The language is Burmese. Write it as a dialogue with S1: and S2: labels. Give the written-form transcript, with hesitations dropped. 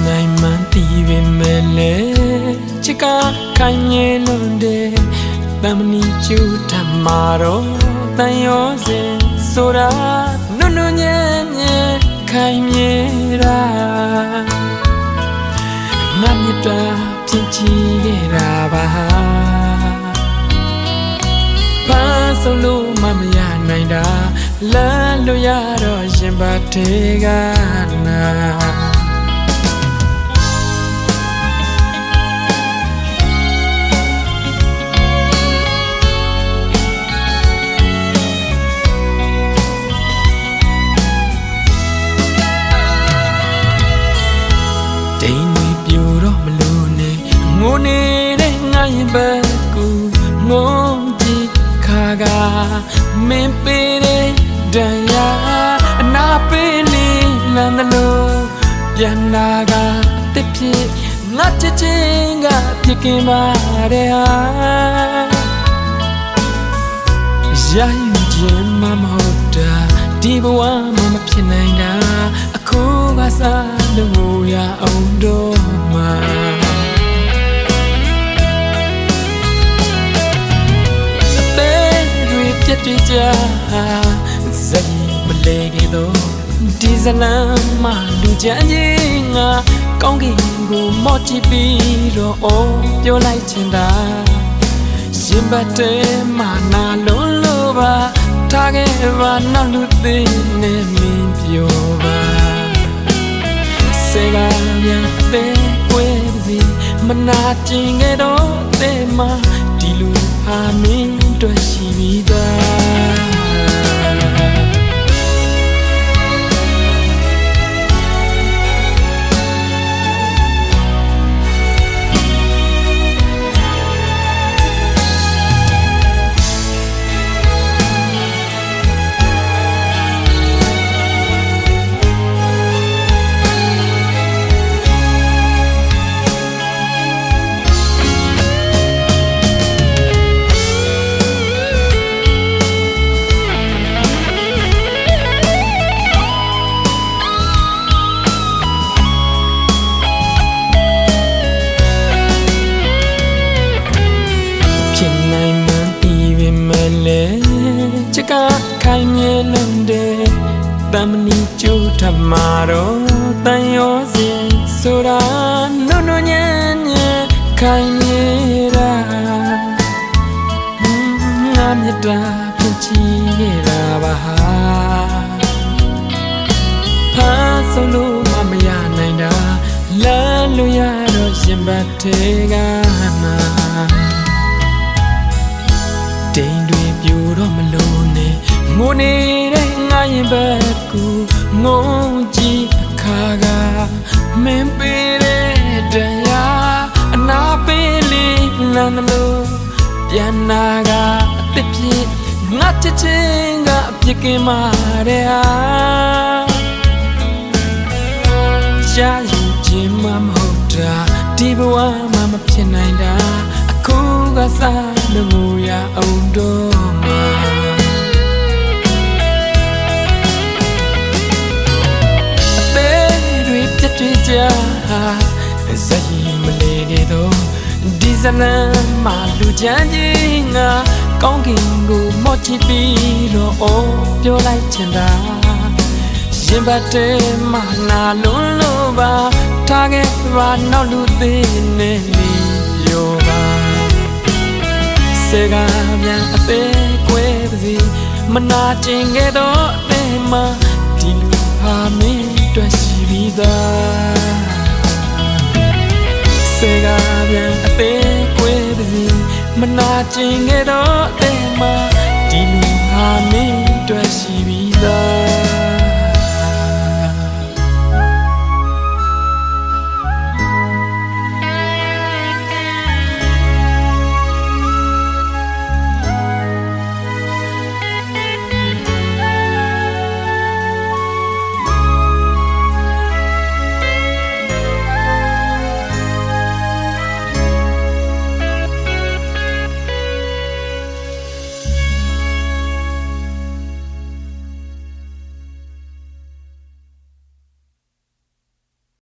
S1: နိုင်မှန်းသိပေမဲ့လေချစ်ကခိုင်မြဲလို့တဲ့တမနီကျူထမှာတော့တန်ရောစင်ဆိုတာနုနုညံ့ညံ့ခိုင်မြဲတာငါမြတ်တာဖြစ်ချီခဲ့တာပါဘာဆိုလို့မမရနိုင်တာလမ်းလို့ရတော့ရင်ပါသေးကနာတိမ်တွေပြိုတော့မလို့နဲ့ငိုနေတဲ့ငါရင်ဘက်ကူငုံကြည့်ခါကမင်းပေးတဲ့ဒဏ်ရာအနာပေးလေးလမ်းသလိုပြန်လာကအသစ်ဖြစ်ငါချစ်ချင်းကပြစ်ကင်ပါတဲ့ဟာရာယူခြင်းမမဟုတ်တာဒီဘဝမှာမဖြစ်နိုင်တာအခုကစားလို့ရအောင်တော့မှာအသေးတွေပြတ်ပြကြဇက်မလေးကတော့ဒီဇလန်မှာလူချမ်းကြီးငါကောင်းကင်ကိုမော့ကြည့်ပြီးတော့အော်ပြောလိုက်ချင်တာရှင်ဘတ်တဲမှာနာလုံးလို့ပါထားခဲ့ပါနောက်လူသေးနဲ့မင်းပြောပါစေကမြန်အသေးကွဲစီမနာကျင်ခဲ့တော့တဲမှာဒီလူဟာမင်းတို့ရှိပြီးသားချစ်ကခိုင်မြဲလို့တဲ့တမနီကျူထမှာတော့တန်ရောစင်ဆိုတာနုနုညံ့ညံ့ခိုင်မြဲတာငါမြတ်တာဖြစ်ချီခဲ့တာပါဟာဆိုလို့မရနိုင်တာလမ်းလို့ရတော့ရင်ပတ်သေးကနာတိမ်တွေပြိုတော့မလို့နဲ့ငိုနေတဲ့ငါရင်ဘက်ကူငုံကြည့်အခါကမင်းပေးတဲ့ဒဏ်ရာအနာပေးလေးလမ်းလို့ပြန်နာကအသစ်ဖြစ်ငါချစ်ချင်းကအပြစ်ကင်မာတဲ့ဟာရှားယူခြင်းမမဟုတ်တာဒီဘဝမှာမဖြစ်နိုင်တာအခုကစားလို့ရအောင်တော့မှာအသေးတွေပြတ်တွေ့ကြဇက်မလေးကတော့ဒီဇလန်မှာလူချမ်းကြီးငါကောင်းကင်ကိုမော့ချစ်ပြီးတော့အော်ပြောလိုက်ချင်တာရင်ပတ်တဲမှာနာလုံးလို့ပါထားခဲ့ပါနောက်လူသေးနဲ့နေရောပါစေကမြန်အသေးကွဲပါစီမနာကျင်ခဲ့တော့တဲမှာဒီလူဟာမင်းတွေ့ရှိပြီးသားစေကမြန်အသေးကွဲပါစီမနာကျင်ခဲ့တော့တဲမှာဒီလူဟာမင်း